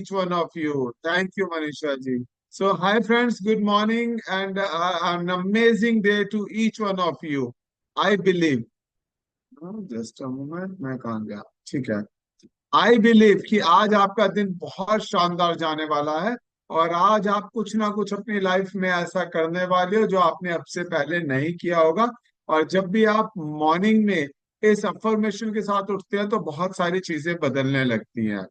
each one of you. Thank you, Manisha ji. So, hi friends, good morning and an amazing day to each one of you. I believe. Just a moment, मैं कहाँ गया? ठीक है. I believe कि आज आपका दिन बहुत शानदार जाने वाला है और आज आप कुछ ना कुछ अपनी लाइफ में ऐसा करने वाले हो जो आपने अब से पहले नहीं किया होगा. और जब भी आप मॉर्निंग में इस अफर्मेशन के साथ उठते हैं तो बहुत सारी चीजें बदलने लगती हैं.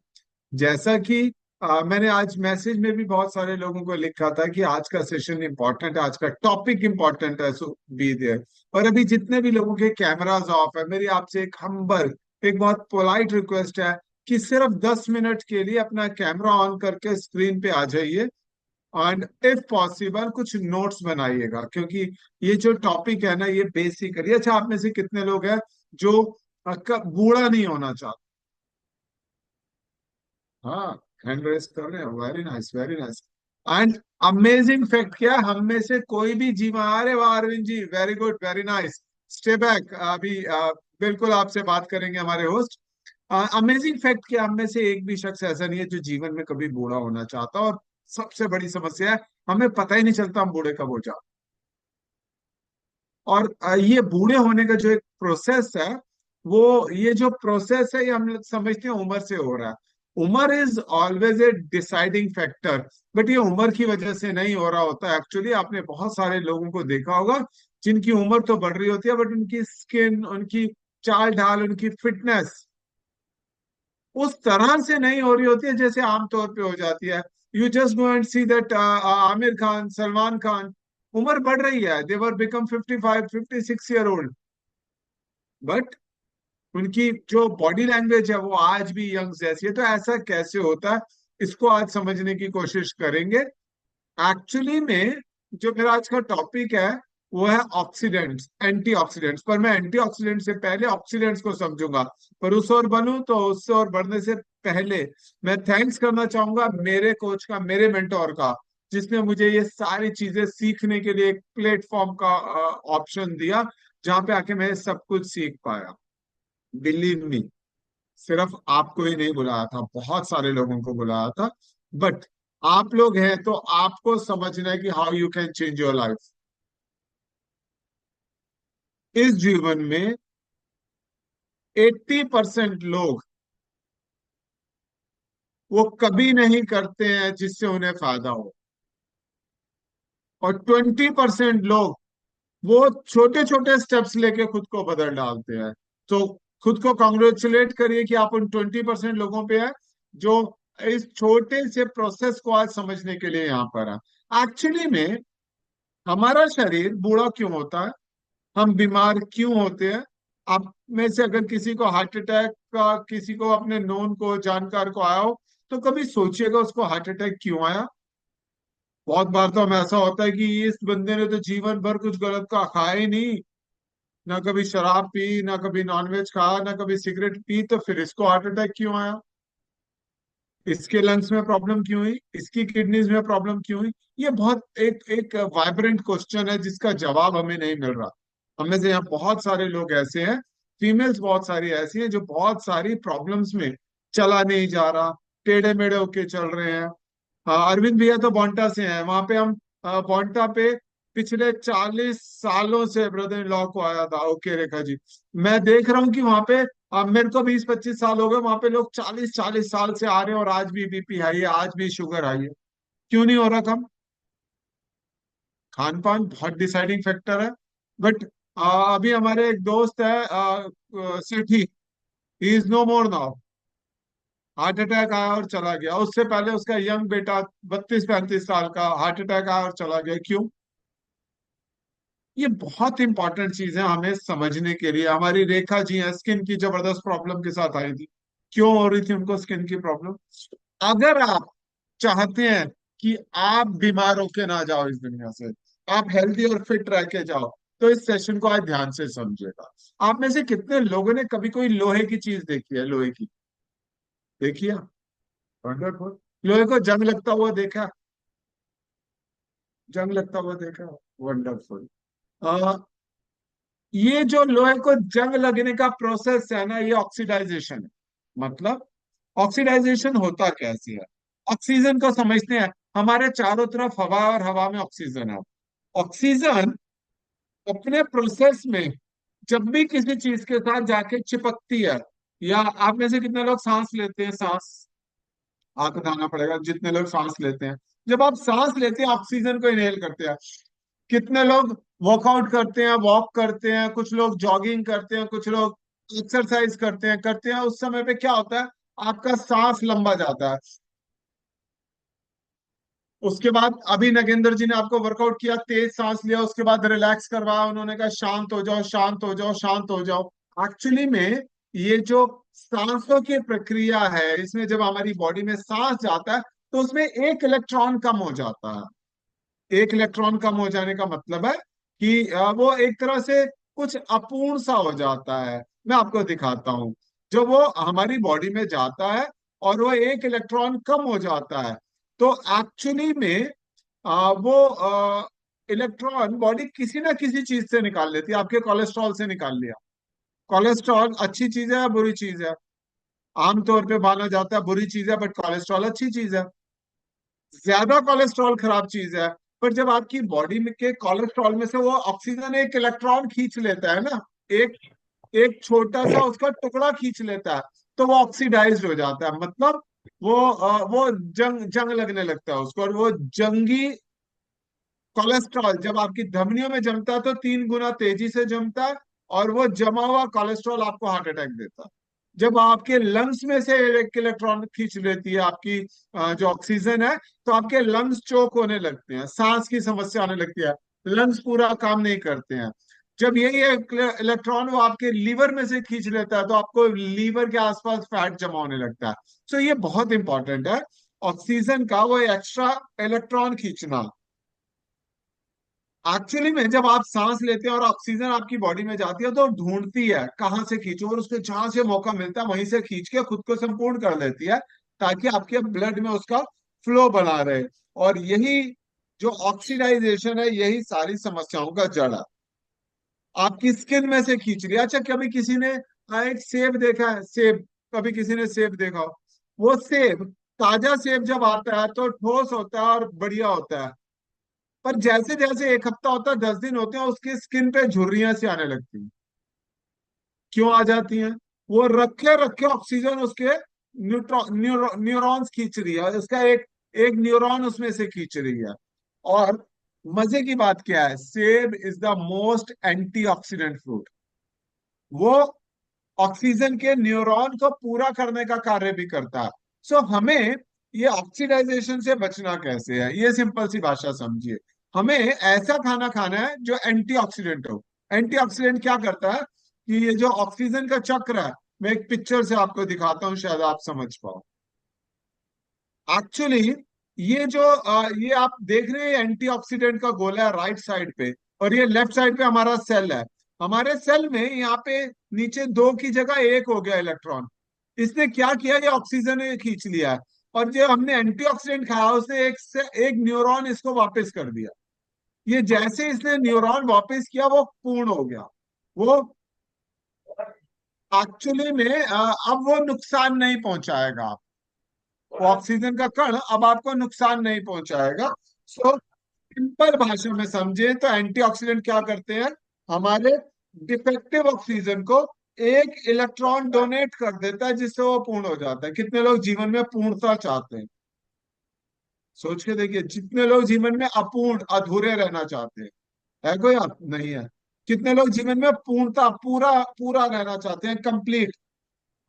जैसा कि मैंने आज मैसेज में भी बहुत सारे लोगों को लिखा था कि आज का सेशन इंपॉर्टेंट है, आज का टॉपिक इंपॉर्टेंट है, सो बी देयर. और अभी जितने भी लोगों के कैमराज ऑफ है, मेरी आपसे एक बहुत पोलाइट रिक्वेस्ट है कि सिर्फ 10 मिनट के लिए अपना कैमरा ऑन करके स्क्रीन पे आ जाइए एंड इफ पॉसिबल कुछ नोट्स बनाइएगा, क्योंकि ये जो टॉपिक है ना ये बेसिकली. अच्छा, आप में से कितने लोग हैं जो बूढ़ा नहीं होना चाहते? हाँ, हैंड रेस कर रहे हैं. Very nice, very nice. And amazing fact क्या है, हम में से कोई भी जीवा. अरे वाह Arvind ji, very good, very nice. Stay back. अभी बिल्कुल आपसे बात करेंगे हमारे होस्ट. अमेजिंग फैक्ट क्या, हम में से एक भी शख्स ऐसा नहीं है जो जीवन में कभी बूढ़ा होना चाहता. और सबसे बड़ी समस्या है, हमें पता ही नहीं चलता हम बूढ़े कब हो जाते. और ये बूढ़े होने का जो एक प्रोसेस है, वो ये जो प्रोसेस है ये हम लोग समझते हैं उम्र से हो रहा है. उम्र is always a deciding factor. But ये उम्र की वजह से नहीं हो रहा होता. एक्चुअली आपने बहुत सारे लोगों को देखा होगा जिनकी उम्र तो बढ़ रही होती है बट उनकी स्किन, उनकी चाल ढाल, उनकी फिटनेस उस तरह से नहीं हो रही होती है जैसे आमतौर पे हो जाती है. You just go and see that Aamir Khan, Salman Khan, उम्र बढ़ रही है. दे वर बिकम 55 56 ईयर ओल्ड, बट उनकी जो बॉडी लैंग्वेज है वो आज भी यंग जैसी है. तो ऐसा कैसे होता है, इसको आज समझने की कोशिश करेंगे. एक्चुअली में जो मेरा आज का टॉपिक है वो है ऑक्सीडेंट्स, एंटीऑक्सीडेंट्स. पर मैं एंटीऑक्सीडेंट से पहले ऑक्सीडेंट्स को समझूंगा. पर उस और बनूं तो उससे और बढ़ने से पहले मैं थैंक्स करना चाहूंगा मेरे कोच का, मेरे मेंटोर का, जिसने मुझे ये सारी चीजें सीखने के लिए एक प्लेटफॉर्म का ऑप्शन दिया जहां पे आके मैं सब कुछ सीख पाया. बिलीव मी, सिर्फ आपको ही नहीं बुलाया था, बहुत सारे लोगों को बुलाया था. बट आप लोग हैं तो आपको समझना है कि how you can change your life. इस जीवन में 80% लोग वो कभी नहीं करते हैं जिससे उन्हें फायदा हो, और 20% लोग वो छोटे छोटे स्टेप्स लेके खुद को बदल डालते हैं. तो खुद को कॉन्ग्रेचुलेट करिए कि आप उन 20% लोगों पे हैं जो इस छोटे से प्रोसेस को आज समझने के लिए यहाँ पर है. एक्चुअली में हमारा शरीर बूढ़ा क्यों होता है, हम बीमार क्यों होते हैं? आप में से अगर किसी को हार्ट अटैक का, किसी को अपने नोन को, जानकार को आया हो, तो कभी सोचिएगा उसको हार्ट अटैक क्यों आया. बहुत बार तो हमें ऐसा होता है कि इस बंदे ने तो जीवन भर कुछ गलत का खाया ही नहीं, ना कभी शराब पी, ना कभी नॉनवेज खाया, ना कभी सिगरेट पी, तो फिर इसको हार्ट अटैक क्यों आया? इसके लंग्स में प्रॉब्लम क्यों हुई, इसकी किडनीज में प्रॉब्लम क्यों हुई? ये बहुत एक एक वाइब्रेंट क्वेश्चन है जिसका जवाब हमें नहीं मिल रहा. हमें से यहाँ बहुत सारे लोग ऐसे हैं, फीमेल्स बहुत सारी ऐसी हैं जो बहुत सारी प्रॉब्लम्स में चला नहीं जा रहा, टेढ़े मेढ़े होके चल रहे हैं. हाँ, अरविंद भैया तो बोंटा से हैं. वहां पे हम बोंटा पे पिछले 40 सालों से ब्रदर इन लॉ को आया था. ओके रेखा जी, मैं देख रहा हूँ कि वहां पे मेरे को 20 25 साल हो गए, वहां पे लोग 40 40 साल से आ रहे हैं और आज भी बीपी हाई है, आज भी शुगर हाई है. क्यों नहीं हो रहा कम? खान पान बहुत डिसाइडिंग फैक्टर है. बट अभी हमारे एक दोस्त है Sethi, he is no more now. Heart attack आया और चला गया. उससे पहले उसका यंग बेटा 32 35 साल का, हार्ट अटैक आया और चला गया. क्यों? ये बहुत इंपॉर्टेंट चीज है हमें समझने के लिए. हमारी रेखा जी हैं, स्किन की जबरदस्त प्रॉब्लम के साथ आई थी. क्यों हो रही थी उनको स्किन की प्रॉब्लम? अगर आप चाहते हैं कि आप बीमार होके ना जाओ इस दुनिया से, आप हेल्दी और फिट रह के जाओ, तो इस सेशन को आज ध्यान से समझेगा. आप में से कितने लोगों ने कभी कोई लोहे की चीज देखी है? लोहे की देखी है? वंडरफुल. लोहे को जंग लगता हुआ देखा? जंग लगता हुआ देखा? वंडरफुल. ये जो लोहे को जंग लगने का प्रोसेस है ना, ये ऑक्सीडाइजेशन है. मतलब ऑक्सीडाइजेशन होता कैसे है? ऑक्सीजन को समझते हैं। हमारे चारों तरफ हवा और हवा में ऑक्सीजन है। ऑक्सीजन अपने प्रोसेस में जब भी किसी चीज के साथ जाके चिपकती है, या आप में से कितने लोग सांस लेते हैं, सांस आपको बताना पड़ेगा जितने लोग सांस लेते हैं। जब आप सांस लेते हैं ऑक्सीजन को इनहेल करते हैं। कितने लोग वर्कआउट करते हैं, वॉक करते हैं, कुछ लोग जॉगिंग करते हैं, कुछ लोग एक्सरसाइज करते हैं, उस समय पे क्या होता है, आपका सांस लंबा जाता है। उसके बाद अभी नगेंद्र जी ने आपको वर्कआउट किया, तेज सांस लिया, उसके बाद रिलैक्स करवाया, उन्होंने कहा शांत हो जाओ, शांत हो जाओ, शांत हो जाओ। एक्चुअली में ये जो सांसों की प्रक्रिया है, इसमें जब हमारी बॉडी में सांस जाता है तो उसमें एक इलेक्ट्रॉन कम हो जाता है। एक इलेक्ट्रॉन कम हो जाने का मतलब है कि वो एक तरह से कुछ अपूर्ण सा हो जाता है। मैं आपको दिखाता हूँ। जो वो हमारी बॉडी में जाता है और वो एक इलेक्ट्रॉन कम हो जाता है, तो एक्चुअली में वो इलेक्ट्रॉन बॉडी किसी ना किसी चीज से निकाल लेती है। आपके कोलेस्ट्रॉल से निकाल लिया। कोलेस्ट्रॉल अच्छी चीज है या बुरी चीज है? आमतौर पे माना जाता है बुरी चीज है, बट कोलेस्ट्रॉल अच्छी चीज है। ज्यादा कोलेस्ट्रॉल खराब चीज है। पर जब आपकी बॉडी में के कोलेस्ट्रॉल में से वो ऑक्सीजन एक इलेक्ट्रॉन खींच लेता है ना, एक एक छोटा सा उसका टुकड़ा खींच लेता है, तो वो ऑक्सीडाइज्ड हो जाता है। मतलब वो जंग जंग लगने लगता है उसको, और वो जंगी कोलेस्ट्रॉल जब आपकी धमनियों में जमता है तो 3 गुना तेजी से जमता है, और वो जमा हुआ कोलेस्ट्रॉल आपको हार्ट अटैक देता है। जब आपके लंग्स में से एक इलेक्ट्रॉन खींच लेती है आपकी जो ऑक्सीजन है, तो आपके लंग्स चोक होने लगते हैं, सांस की समस्या आने लगती है, लंग्स पूरा काम नहीं करते हैं। जब यही इलेक्ट्रॉन वो आपके लीवर में से खींच लेता है, तो आपको लीवर के आसपास फैट जमा होने लगता है। तो ये बहुत इंपॉर्टेंट है, ऑक्सीजन का वो एक्स्ट्रा इलेक्ट्रॉन खींचना। एक्चुअली में जब आप सांस लेते हैं और ऑक्सीजन आपकी बॉडी में जाती है, तो ढूंढती है कहाँ से खींचो, और उसको जहां से मौका मिलता है वहीं से खींच के खुद को संपूर्ण कर लेती है, ताकि आपके ब्लड में उसका फ्लो बना रहे। और यही जो ऑक्सीडाइजेशन है, यही सारी समस्याओं का जड़ है। आपकी स्किन में से खींच रही है। अच्छा, कभी किसी ने एक सेब देखा है? सेब, कभी किसी ने सेब देखा हो? वो सेब, ताजा सेब जब आता है तो ठोस होता है और बढ़िया होता है। पर जैसे जैसे एक हफ्ता होता है, 10 दिन होते हैं, उसकी स्किन पे झुर्रियां सी आने लगती हैं। क्यों आ जाती हैं? वो रखे रखे ऑक्सीजन उसके न्यूरॉन्स खींच रही है, उसका एक एक न्यूरॉन उसमें से खींच रही है। और मजे की बात क्या है, सेब is the most antioxidant fruit. वो ऑक्सीजन के न्यूरॉन को पूरा करने का कार्य भी करता है। सो हमें ये ऑक्सीडाइजेशन से बचना कैसे है, ये सिंपल सी भाषा समझिए। हमें ऐसा खाना खाना है जो एंटीऑक्सीडेंट हो। एंटीऑक्सीडेंट क्या करता है कि ये जो ऑक्सीजन का चक्र है, मैं एक पिक्चर से आपको दिखाता हूँ, शायद आप समझ पाओ। एक्चुअली ये आप देख रहे हैं एंटीऑक्सीडेंट का गोला है राइट साइड पे, और ये लेफ्ट साइड पे हमारा सेल है। हमारे सेल में यहाँ पे नीचे 2 की जगह 1 हो गया इलेक्ट्रॉन। इसने क्या किया, ये ऑक्सीजन खींच लिया है। और जो हमने एंटीऑक्सीडेंट खाया, उसने एक से एक न्यूरॉन इसको वापस कर दिया। ये जैसे इसने न्यूरॉन वापस किया, वो पूर्ण हो गया। वो एक्चुअली में अब वो नुकसान नहीं पहुंचाएगा। वो ऑक्सीजन का कण अब आपको नुकसान नहीं पहुंचाएगा। सो सिंपल भाषा में समझे तो एंटीऑक्सीडेंट क्या करते हैं, हमारे डिफेक्टिव ऑक्सीजन को एक इलेक्ट्रॉन डोनेट कर देता है, जिससे वो पूर्ण हो जाता है। कितने लोग जीवन में पूर्णता चाहते हैं? सोच के देखिए, जितने लोग जीवन में अपूर्ण अधूरे रहना चाहते हैं, है कोई? आप नहीं है। कितने लोग जीवन में पूर्णता पूरा पूरा रहना चाहते हैं, कंप्लीट?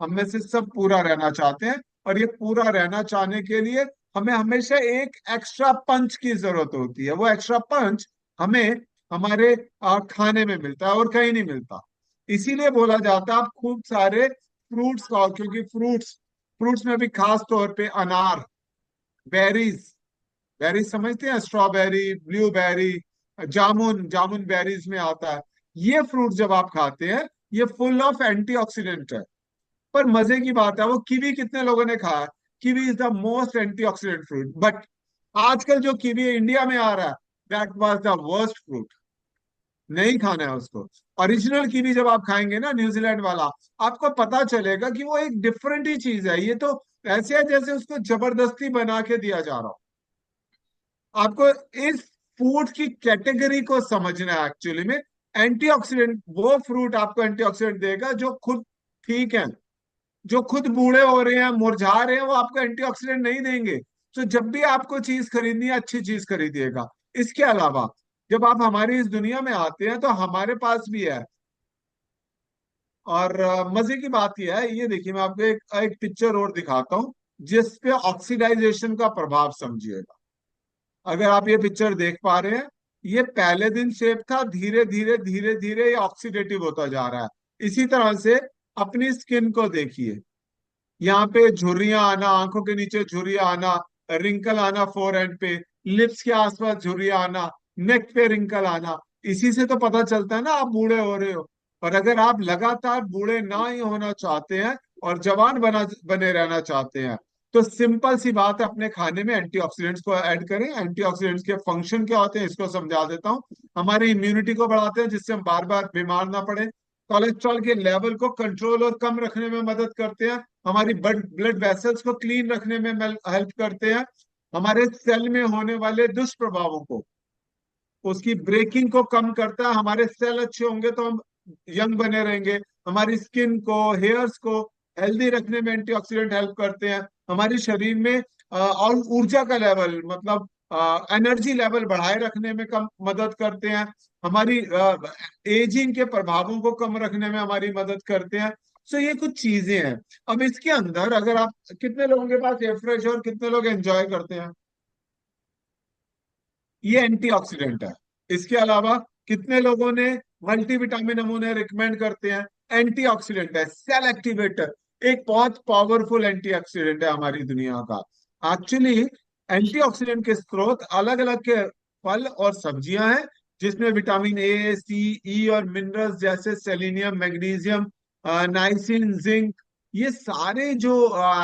हम में से सब पूरा रहना चाहते हैं। और ये पूरा रहना चाहने के लिए हमें हमेशा एक एक्स्ट्रा पंच की जरूरत होती है। वो एक्स्ट्रा पंच हमें हमारे खाने में मिलता है और कहीं नहीं मिलता। इसीलिए बोला जाता है आप खूब सारे फ्रूट्स खाओ, क्योंकि फ्रूट्स फ्रूट्स में भी खास तौर पे अनार, बेरीज, बेरीज समझते हैं, स्ट्रॉबेरी, ब्लूबेरी, जामुन, जामुन बेरीज में आता है। ये फ्रूट जब आप खाते हैं, ये फुल ऑफ एंटीऑक्सीडेंट है। पर मजे की बात है, वो कीवी कितने लोगों ने खाया? Kiwi is the most antioxidant fruit, but आजकल जो कीवी इंडिया में आ रहा है, that was the worst fruit. नहीं खाना है उसको। ओरिजिनल कीवी जब आप खाएंगे ना, न्यूजीलैंड वाला, आपको पता चलेगा कि वो एक डिफरेंट ही चीज है। ये तो ऐसे है जैसे उसको जबरदस्ती बना के दिया जा रहा हो। आपको इस फूड की कैटेगरी को समझना है एक्चुअली में। एंटीऑक्सीडेंट वो फ्रूट आपको एंटीऑक्सीडेंट देगा जो खुद ठीक है, जो खुद बूढ़े हो रहे हैं, मुरझा रहे हैं, वो आपको एंटीऑक्सीडेंट नहीं देंगे। तो जब भी आपको चीज खरीदनी है, अच्छी चीज खरीदिएगा। इसके अलावा जब आप हमारी इस दुनिया में आते हैं तो हमारे पास भी है। और मजे की बात यह है, ये देखिए मैं आपको एक पिक्चर और दिखाता हूँ जिसपे ऑक्सीडाइजेशन का प्रभाव समझिएगा। अगर आप ये पिक्चर देख पा रहे हैं, ये पहले दिन शेप था, धीरे धीरे धीरे धीरे ये ऑक्सीडेटिव होता जा रहा है। इसी तरह से अपनी स्किन को देखिए, यहाँ पे झुर्रियां आना, आंखों के नीचे झुर्रियां आना, रिंकल आना फोरहेड पे, लिप्स के आसपास झुर्रियां आना, नेक पे रिंकल आना। इसी से तो पता चलता है ना आप बूढ़े हो रहे हो। और अगर आप लगातार बूढ़े ना ही होना चाहते हैं और जवान बने रहना चाहते हैं, तो सिंपल सी बात है, अपने खाने में एंटीऑक्सीडेंट्स को ऐड करें। एंटीऑक्सीडेंट्स के फंक्शन क्या होते हैं इसको समझा देता हूँ। हमारी इम्यूनिटी को बढ़ाते हैं जिससे हम बार बार बीमार ना पड़े। कोलेस्ट्रॉल के लेवल को कंट्रोल और कम रखने में मदद करते हैं। हमारी ब्लड ब्लड वेसल्स को क्लीन रखने में हेल्प करते हैं। हमारे सेल में होने वाले दुष्प्रभावों को, उसकी ब्रेकिंग को कम करता है। हमारे सेल अच्छे होंगे तो हम यंग बने रहेंगे। हमारी स्किन को, हेयर्स को हेल्दी रखने में एंटीऑक्सीडेंट हेल्प करते हैं। हमारे शरीर में और ऊर्जा का लेवल, मतलब एनर्जी लेवल बढ़ाए रखने में कम मदद करते हैं। हमारी एजिंग के प्रभावों को कम रखने में हमारी मदद करते हैं। सो ये कुछ चीजें हैं। अब इसके अंदर अगर आप, कितने लोगों के पास एयर फ्रेश और कितने लोग एंजॉय करते हैं, ये एंटीऑक्सीडेंट है। इसके अलावा कितने लोगों ने मल्टीविटामिन हम उन्हें रिकमेंड करते हैं, एंटीऑक्सीडेंट है, सेल एक्टिवेटर, एक बहुत पावरफुल एंटीऑक्सीडेंट है हमारी दुनिया का। एक्चुअली एंटीऑक्सीडेंट के स्रोत अलग अलग के फल और सब्जियां हैं, जिसमें विटामिन ए, सी, ई और मिनरल्स जैसे सेलेनियम, मैग्नीशियम, नाइसिन, जिंक, ये सारे जो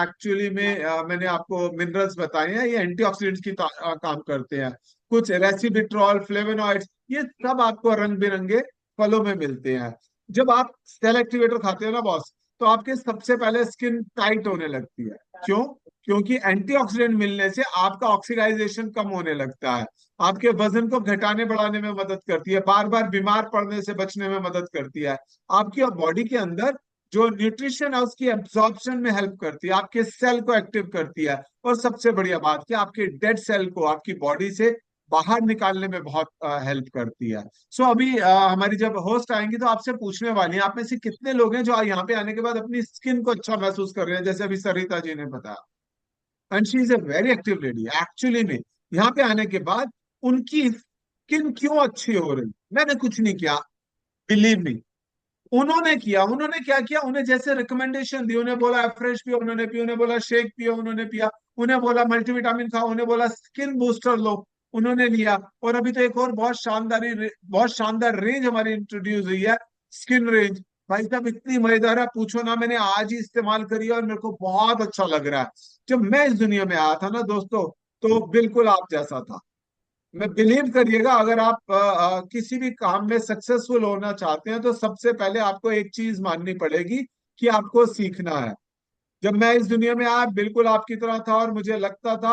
एक्चुअली में मैंने आपको मिनरल्स बताए हैं, ये एंटीऑक्सीडेंट्स की काम करते हैं। कुछ रेसिबिट्रॉल, फ्लेवोनॉइड्स, ये सब आपको रंग बिरंगे फलों में मिलते हैं। जब आप सेल एक्टिवेटर खाते हो ना बॉस, तो आपके सबसे पहले स्किन टाइट होने लगती है। क्यों? क्योंकि एंटीऑक्सीडेंट मिलने से आपका ऑक्सीडाइजेशन कम होने लगता है, आपके वजन को घटाने बढ़ाने में मदद करती है, बार बार बीमार पड़ने से बचने में मदद करती है, आपकी बॉडी के अंदर जो न्यूट्रिशन है उसकी एब्जॉर्प्शन में हेल्प करती है, आपके सेल को एक्टिव करती है, और सबसे बढ़िया बात कि आपके डेड सेल को आपकी बॉडी से बाहर निकालने में बहुत हेल्प करती है। सो अभी हमारी जब होस्ट आएंगी तो आपसे पूछने वाली हैं, आप में से कितने लोग हैं जो यहाँ पे आने के बाद अपनी स्किन को अच्छा महसूस कर रहे हैं, जैसे अभी सरिता जी ने बताया। And she is a very active lady actually में। यहाँ पे आने के बाद उनकी स्किन क्यों अच्छी हो रही, मैंने कुछ नहीं किया, बिलीव मी, उन्होंने किया। उन्होंने क्या किया, उन्हें जैसे रिकमेंडेशन दी, उन्हें बोला फ्रेश पियो, उन्होंने पिया, उन्हें बोला शेक पियो, उन्होंने पिया, उन्हें बोला मल्टीविटामिन खाओ, उन्हें बोला स्किन बूस्टर लो, उन्होंने लिया। और अभी तो एक और बहुत शानदार रेंज हमारी इंट्रोड्यूस हुई है, स्किन रेंज। भाई साहब इतनी मजेदार है, पूछो ना, मैंने आज ही इस्तेमाल करी है और मेरे को बहुत अच्छा लग रहा है। जब मैं इस दुनिया में आया था ना दोस्तों, तो बिल्कुल आप जैसा था। मैं, बिलीव करिएगा, अगर आप किसी भी काम में सक्सेसफुल होना चाहते हैं तो सबसे पहले आपको एक चीज माननी पड़ेगी कि आपको सीखना है। जब मैं इस दुनिया में आया बिल्कुल आपकी तरह था और मुझे लगता था